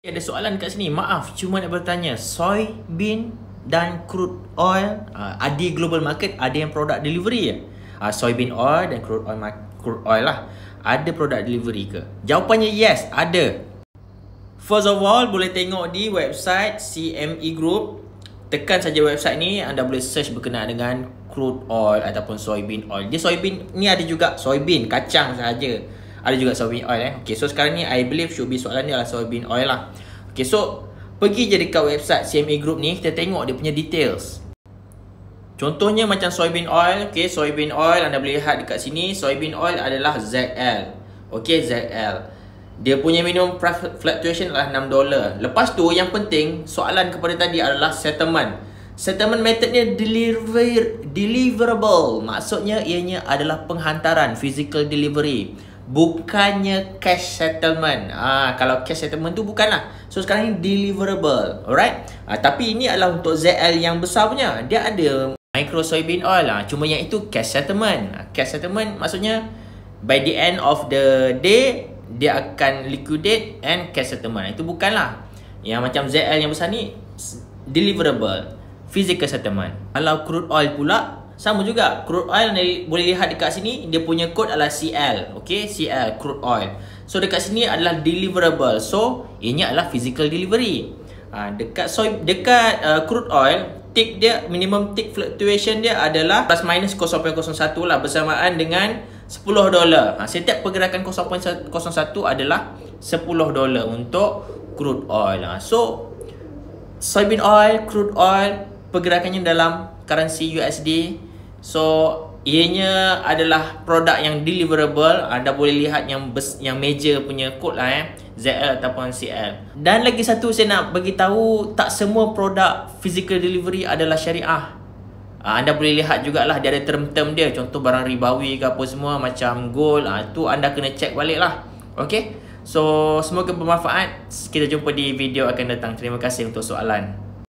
Ada soalan kat sini. Maaf, cuma nak bertanya. Soybean dan crude oil ada global market, ada yang product delivery ya? Soybean oil dan crude oil lah. Ada product delivery ke? Jawapannya yes, ada. First of all, boleh tengok di website CME Group. Tekan saja website ni, anda boleh search berkenaan dengan crude oil ataupun soybean oil. Dia soybean ni ada juga soybean, kacang sahaja. Ada juga soybean oil Okay, so sekarang ni I believe should be soalan dia lah soybean oil lah. Okay, so pergi je dekat website CME Group ni, kita tengok dia punya details. Contohnya macam soybean oil. Okay, soybean oil anda boleh lihat dekat sini. Soybean oil adalah ZL. Okay, ZL. Dia punya minimum price fluctuation adalah $6. Lepas tu yang penting, soalan kepada tadi adalah settlement. Settlement method ni deliverable. Maksudnya ianya adalah penghantaran, physical delivery. Bukannya cash settlement. Kalau cash settlement tu bukanlah. So sekarang ni deliverable. Alright. Tapi ini adalah untuk ZL yang besar punya. Dia ada micro soybean oil cuma yang itu cash settlement. Cash settlement maksudnya by the end of the day dia akan liquidate and cash settlement. Itu bukanlah. Yang macam ZL yang besar ni deliverable, physical settlement. Kalau crude oil pula sama juga. Crude oil boleh lihat dekat sini, dia punya kod adalah CL. Okay, CL, crude oil. So dekat sini adalah deliverable. So ini adalah physical delivery. Dekat crude oil, tick dia, minimum tick fluctuation dia adalah plus minus 0.01 lah, bersamaan dengan $10. Setiap pergerakan 0.01 adalah $10 untuk crude oil. So soybean oil, crude oil, pergerakannya dalam currency USD. So ianya adalah produk yang deliverable. Anda boleh lihat yang major punya kod lah ZL ataupun CL. Dan lagi satu saya nak bagi tahu, tak semua produk physical delivery adalah syariah. Anda boleh lihat jugalah dia ada term-term dia. Contoh barang ribawi ke apa semua macam gold. Tu anda kena check balik lah. Okay, so semoga bermanfaat. Kita jumpa di video akan datang. Terima kasih untuk soalan.